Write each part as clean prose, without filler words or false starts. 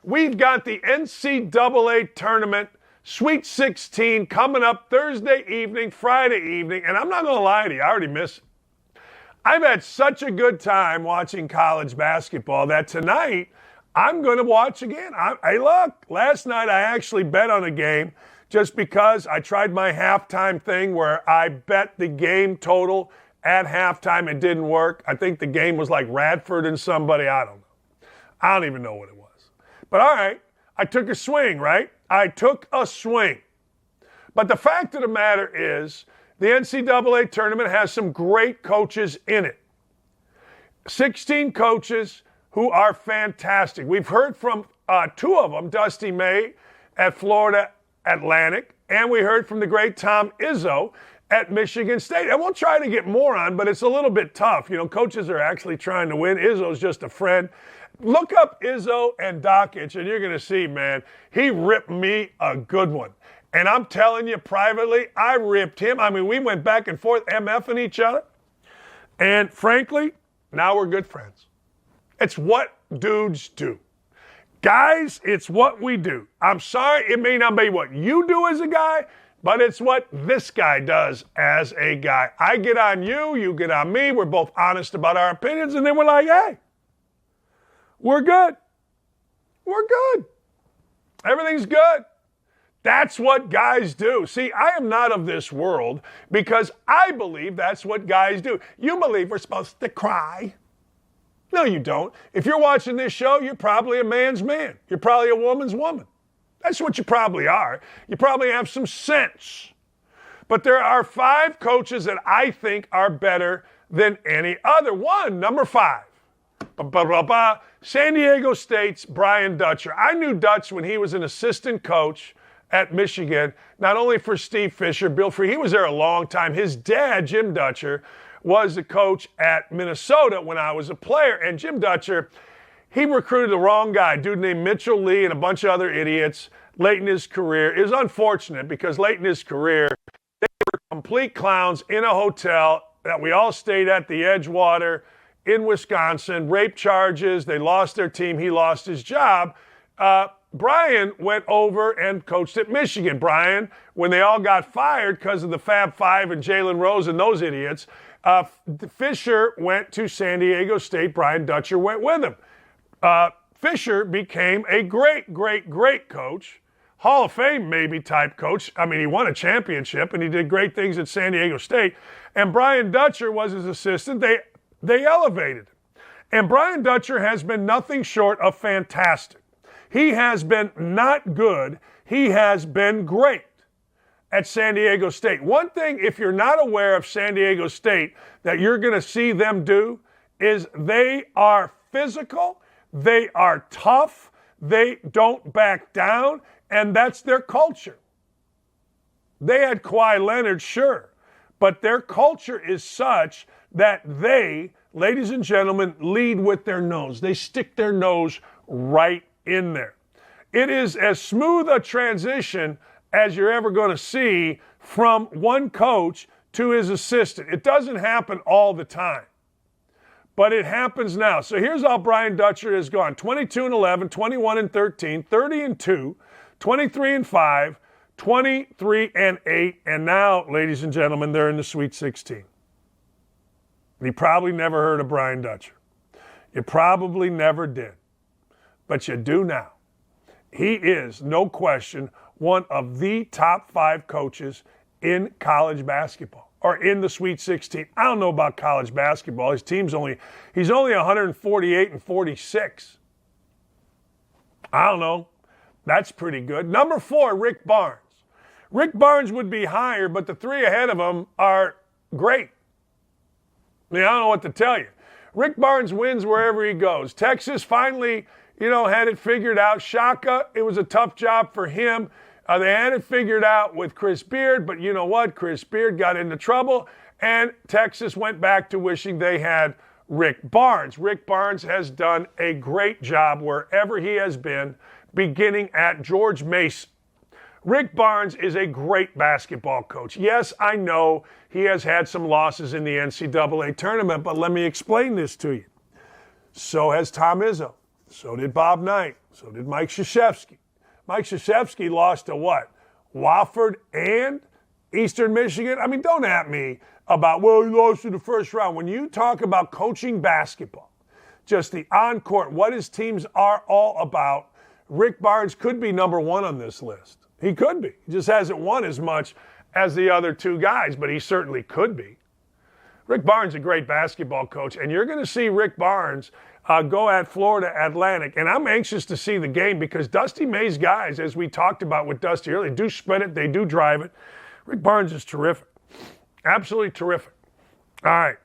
We've got the NCAA tournament, Sweet 16, coming up Thursday evening, Friday evening, and I'm not going to lie to you, I already miss it. I've had such a good time watching college basketball that tonight I'm going to watch again. Hey, look, last night I actually bet on a game just because I tried my halftime thing where I bet the game total at halftime. It didn't work. I think the game was like Radford and somebody. I don't know. I don't even know what it was. But all right, I took a swing, right? I took a swing. But the fact of the matter is, the NCAA tournament has some great coaches in it. 16 coaches who are fantastic. We've heard from two of them, Dusty May at Florida Atlantic, and we heard from the great Tom Izzo at Michigan State. And we'll try to get more on, but it's a little bit tough. You know, coaches are actually trying to win. Izzo's just a friend. Look up Izzo and DAKICH, and you're going to see, man, he ripped me a good one. And I'm telling you privately, I ripped him. I mean, we went back and forth MFing each other. And frankly, now we're good friends. It's what dudes do. Guys, it's what we do. I'm sorry, it may not be what you do as a guy, but it's what this guy does as a guy. I get on you, you get on me. We're both honest about our opinions, and then we're like, hey, we're good. We're good. Everything's good. That's what guys do. See, I am not of this world because I believe that's what guys do. You believe we're supposed to cry. No, you don't. If you're watching this show, you're probably a man's man. You're probably a woman's woman. That's what you probably are. You probably have some sense. But there are 5 coaches that I think are better than any other. Number 5. San Diego State's Brian Dutcher. I knew Dutch when he was an assistant coach at Michigan, not only for Steve Fisher, Bill Free, he was there a long time. His dad, Jim Dutcher, was the coach at Minnesota when I was a player. And Jim Dutcher, he recruited the wrong guy, a dude named Mitchell Lee and a bunch of other idiots late in his career. It was unfortunate because late in his career, they were complete clowns in a hotel that we all stayed at, the Edgewater in Wisconsin, rape charges. They lost their team. He lost his job. Brian went over and coached at Michigan. Brian, when they all got fired because of the Fab Five and Jalen Rose and those idiots, Fisher went to San Diego State. Brian Dutcher went with him. Fisher became a great, great, great coach. Hall of Fame maybe type coach. I mean, he won a championship and he did great things at San Diego State. And Brian Dutcher was his assistant. They elevated him. And Brian Dutcher has been nothing short of fantastic. He has been not good. He has been great at San Diego State. One thing, if you're not aware of San Diego State, that you're going to see them do is they are physical, they are tough, they don't back down, and that's their culture. They had Kawhi Leonard, sure, but their culture is such that they, ladies and gentlemen, lead with their nose. They stick their nose right in there. It is as smooth a transition as you're ever going to see from one coach to his assistant. It doesn't happen all the time, but it happens now. So here's how Brian Dutcher has gone: 22-11, 21-13, 30-2, 23-5, 23-8, and now, ladies and gentlemen, they're in the Sweet 16. You probably never heard of Brian Dutcher. You probably never did, but you do now. He is, no question, one of the top 5 coaches in college basketball, or in the Sweet 16. I don't know about college basketball. His team's he's only 148-46. I don't know. That's pretty good. Number 4, Rick Barnes. Rick Barnes would be higher, but the 3 ahead of him are great. I mean, I don't know what to tell you. Rick Barnes wins wherever he goes. Texas finally, had it figured out. Shaka, it was a tough job for him. They had it figured out with Chris Beard, but you know what? Chris Beard got into trouble, and Texas went back to wishing they had Rick Barnes. Rick Barnes has done a great job wherever he has been, beginning at George Mason. Rick Barnes is a great basketball coach. Yes, I know he has had some losses in the NCAA tournament, but let me explain this to you. So has Tom Izzo. So did Bob Knight. So did Mike Krzyzewski. Mike Krzyzewski lost to what? Wofford and Eastern Michigan? I mean, don't at me about, well, he lost in the first round. When you talk about coaching basketball, just the on-court, what his teams are all about, Rick Barnes could be number one on this list. He could be. He just hasn't won as much as the other two guys, but he certainly could be. Rick Barnes is a great basketball coach, and you're going to see Rick Barnes go at Florida Atlantic. And I'm anxious to see the game because Dusty May's guys, as we talked about with Dusty earlier, they do spread it, they do drive it. Rick Barnes is terrific. Absolutely terrific. All right.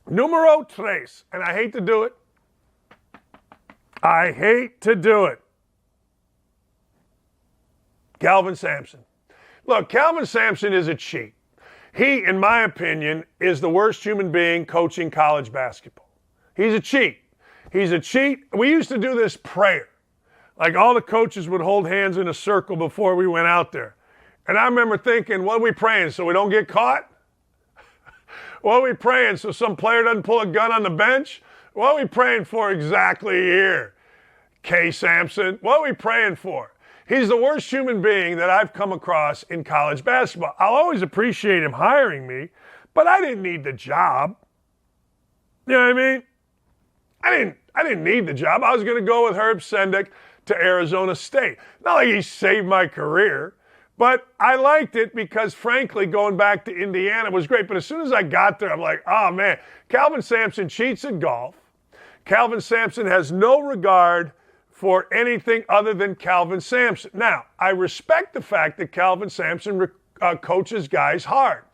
Numero tres, and I hate to do it. I hate to do it. Calvin Sampson. Look, Calvin Sampson is a cheat. He, in my opinion, is the worst human being coaching college basketball. He's a cheat. He's a cheat. We used to do this prayer. Like all the coaches would hold hands in a circle before we went out there. And I remember thinking, what are we praying, so we don't get caught? What are we praying, so some player doesn't pull a gun on the bench? What are we praying for exactly here? K. Sampson, what are we praying for? He's the worst human being that I've come across in college basketball. I'll always appreciate him hiring me, but I didn't need the job. You know what I mean? I didn't need the job. I was going to go with Herb Sendek to Arizona State. Not like he saved my career, but I liked it because, frankly, going back to Indiana was great. But as soon as I got there, I'm like, oh, man, Calvin Sampson cheats at golf. Calvin Sampson has no regard for anything other than Calvin Sampson. Now, I respect the fact that Calvin Sampson coaches guys hard.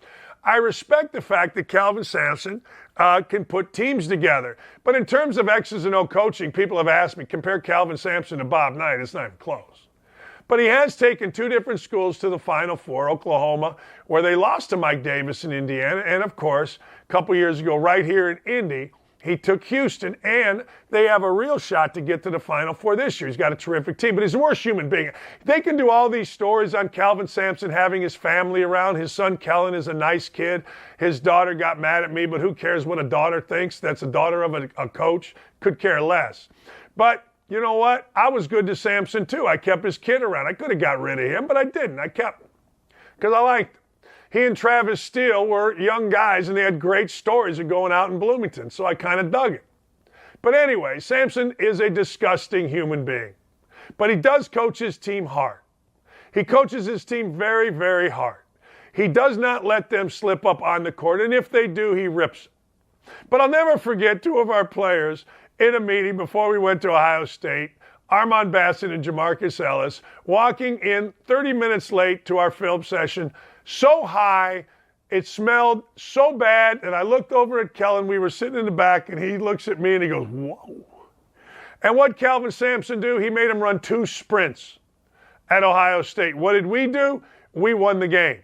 I respect the fact that Calvin Sampson can put teams together. But in terms of X's and O coaching, people have asked me, compare Calvin Sampson to Bob Knight. It's not even close. But he has taken two different schools to the Final Four, Oklahoma, where they lost to Mike Davis in Indiana. And, of course, a couple years ago, right here in Indy, he took Houston, and they have a real shot to get to the Final Four this year. He's got a terrific team, but he's the worst human being. They can do all these stories on Calvin Sampson having his family around. His son, Kellen, is a nice kid. His daughter got mad at me, but who cares what a daughter thinks? That's a daughter of a coach. Could care less. But you know what? I was good to Sampson, too. I kept his kid around. I could have got rid of him, but I didn't. I kept him because I liked him. He and Travis Steele were young guys, and they had great stories of going out in Bloomington, so I kind of dug it. But anyway, Sampson is a disgusting human being. But he does coach his team hard. He coaches his team very, very hard. He does not let them slip up on the court, and if they do, he rips them. But I'll never forget two of our players in a meeting before we went to Ohio State, Armand Bassett and Jamarcus Ellis, walking in 30 minutes late to our film session, so high, it smelled so bad, and I looked over at Kellen. We were sitting in the back, and he looks at me, and he goes, whoa. And what Calvin Sampson do? He made him run 2 sprints at Ohio State. What did we do? We won the game.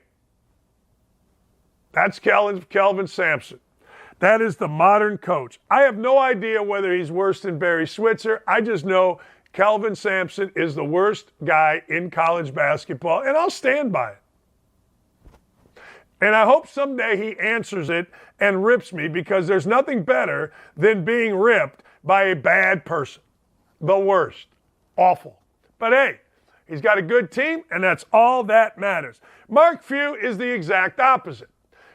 That's Calvin Sampson. That is the modern coach. I have no idea whether he's worse than Barry Switzer. I just know Calvin Sampson is the worst guy in college basketball, and I'll stand by it. And I hope someday he answers it and rips me, because there's nothing better than being ripped by a bad person. The worst. Awful. But hey, he's got a good team, and that's all that matters. Mark Few is the exact opposite.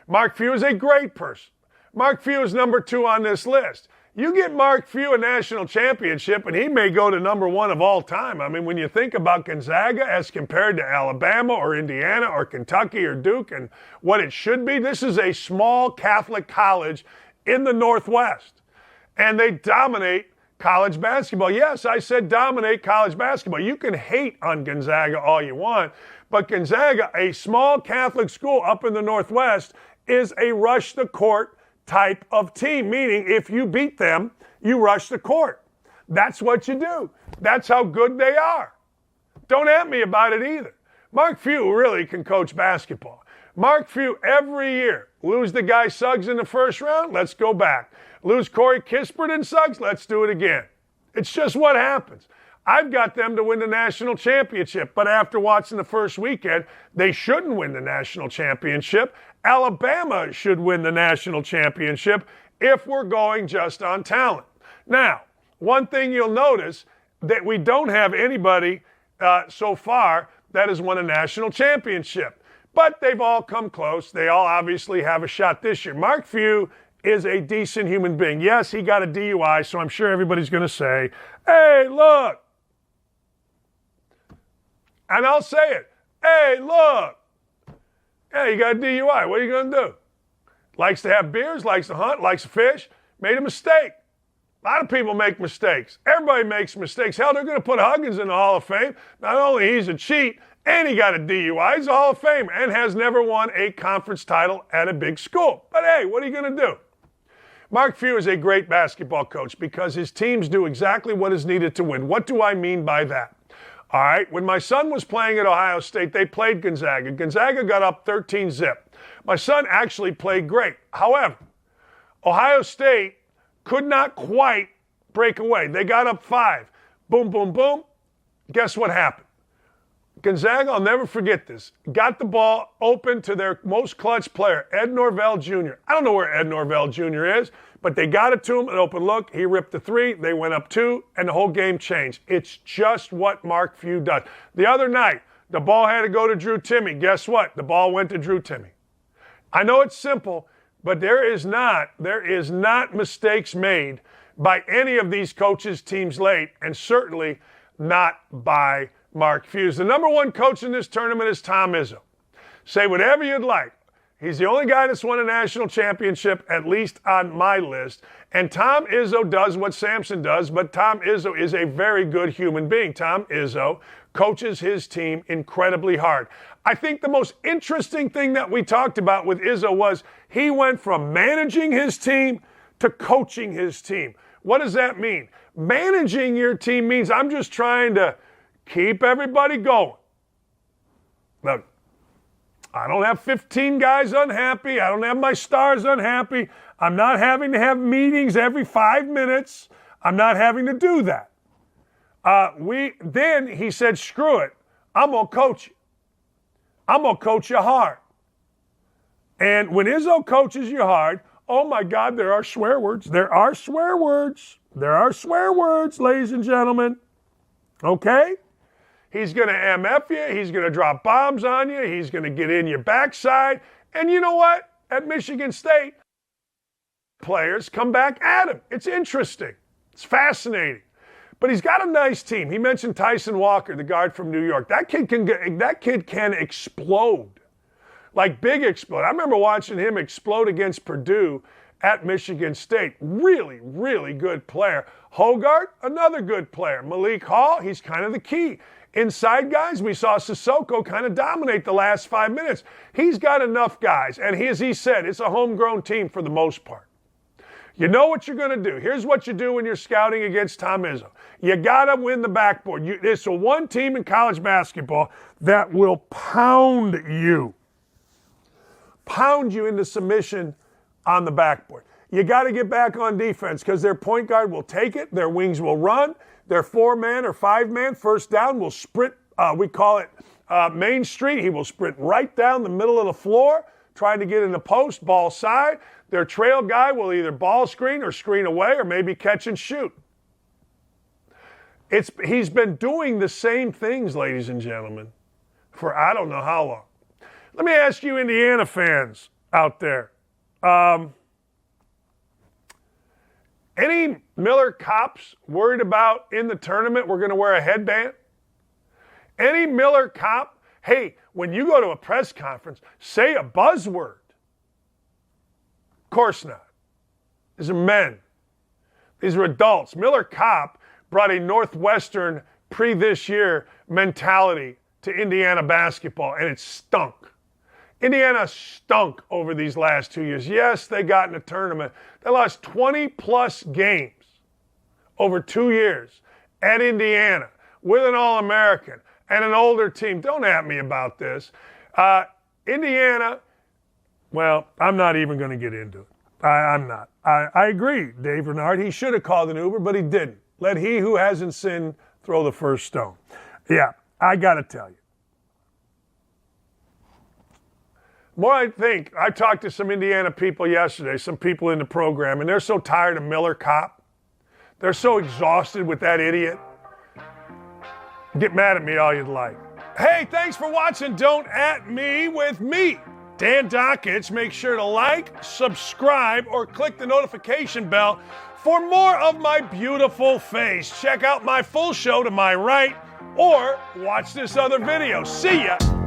Mark Few is a great person. Mark Few is number 2 on this list. You get Mark Few a national championship, and he may go to number 1 of all time. I mean, when you think about Gonzaga as compared to Alabama or Indiana or Kentucky or Duke and what it should be, this is a small Catholic college in the Northwest. And they dominate college basketball. Yes, I said dominate college basketball. You can hate on Gonzaga all you want, but Gonzaga, a small Catholic school up in the Northwest, is a rush the court type of team, meaning if you beat them, you rush the court. That's what you do. That's how good they are. Don't at me about it either. Mark Few really can coach basketball. Mark Few every year, lose the guy Suggs in the first round, let's go back. Lose Corey Kispert and Suggs, let's do it again. It's just what happens. I've got them to win the national championship, but after watching the first weekend, they shouldn't win the national championship. Alabama should win the national championship if we're going just on talent. Now, one thing you'll notice, that we don't have anybody so far that has won a national championship. But they've all come close. They all obviously have a shot this year. Mark Few is a decent human being. Yes, he got a DUI, so I'm sure everybody's going to say, hey, look. And I'll say it. Hey, look. Yeah, you got a DUI. What are you going to do? Likes to have beers, likes to hunt, likes to fish. Made a mistake. A lot of people make mistakes. Everybody makes mistakes. Hell, they're going to put Huggins in the Hall of Fame. Not only he's a cheat, and he got a DUI. He's a Hall of Famer and has never won a conference title at a big school. But hey, what are you going to do? Mark Few is a great basketball coach because his teams do exactly what is needed to win. What do I mean by that? All right, when my son was playing at Ohio State, they played Gonzaga. Gonzaga got up 13-zip. My son actually played great. However, Ohio State could not quite break away. They got up 5. Boom, boom, boom. Guess what happened? Gonzaga, I'll never forget this, got the ball open to their most clutch player, Ed Norvell Jr. I don't know where Ed Norvell Jr. is, but they got it to him, an open look. He ripped the 3. They went up 2, and the whole game changed. It's just what Mark Few does. The other night, the ball had to go to Drew Timme. Guess what? The ball went to Drew Timme. I know it's simple, but there is not mistakes made by any of these coaches' teams late, and certainly not by Mark Few. The number 1 coach in this tournament is Tom Izzo. Say whatever you'd like. He's the only guy that's won a national championship, at least on my list. And Tom Izzo does what Sampson does, but Tom Izzo is a very good human being. Tom Izzo coaches his team incredibly hard. I think the most interesting thing that we talked about with Izzo was he went from managing his team to coaching his team. What does that mean? Managing your team means I'm just trying to keep everybody going. Look, I don't have 15 guys unhappy. I don't have my stars unhappy. I'm not having to have meetings every 5 minutes. I'm not having to do that. Then he said, screw it. I'm going to coach you. I'm going to coach you hard. And when Izzo coaches you hard, oh my God, there are swear words. There are swear words. There are swear words, ladies and gentlemen. Okay? He's going to MF you. He's going to drop bombs on you. He's going to get in your backside. And you know what? At Michigan State, players come back at him. It's interesting. It's fascinating. But he's got a nice team. He mentioned Tyson Walker, the guard from New York. That kid can explode. Like big explode. I remember watching him explode against Purdue at Michigan State. Really, really good player. Hogart, another good player. Malik Hall, he's kind of the key. Inside guys, we saw Sissoko kind of dominate the last 5 minutes. He's got enough guys, and as he said, it's a homegrown team for the most part. You know what you're going to do. Here's what you do when you're scouting against Tom Izzo. You got to win the backboard. It's the one team in college basketball that will pound you into submission on the backboard. You got to get back on defense because their point guard will take it, their wings will run, their 4-man or 5-man first down will sprint, we call it Main Street. He will sprint right down the middle of the floor, trying to get in the post, ball side. Their trail guy will either ball screen or screen away or maybe catch and shoot. He's been doing the same things, ladies and gentlemen, for I don't know how long. Let me ask you Indiana fans out there. Any Miller cops worried about in the tournament we're going to wear a headband? Any Miller cop, hey, when you go to a press conference, say a buzzword. Of course not. These are men. These are adults. Miller Kopp brought a Northwestern pre-this year mentality to Indiana basketball, and it stunk. Indiana stunk over these last 2 years. Yes, they got in a tournament. They lost 20-plus games over 2 years at Indiana with an All-American and an older team. Don't at me about this. Indiana, well, I'm not even going to get into it. I'm not. I agree, Dave Renard. He should have called an Uber, but he didn't. Let he who hasn't sinned throw the first stone. Yeah, I got to tell you. More I talked to some Indiana people yesterday, some people in the program, and they're so tired of Miller Kopp. They're so exhausted with that idiot. Get mad at me all you'd like. Hey, thanks for watching Don't At Me with me, Dan DAKICH. Make sure to like, subscribe, or click the notification bell for more of my beautiful face. Check out my full show to my right, or watch this other video. See ya.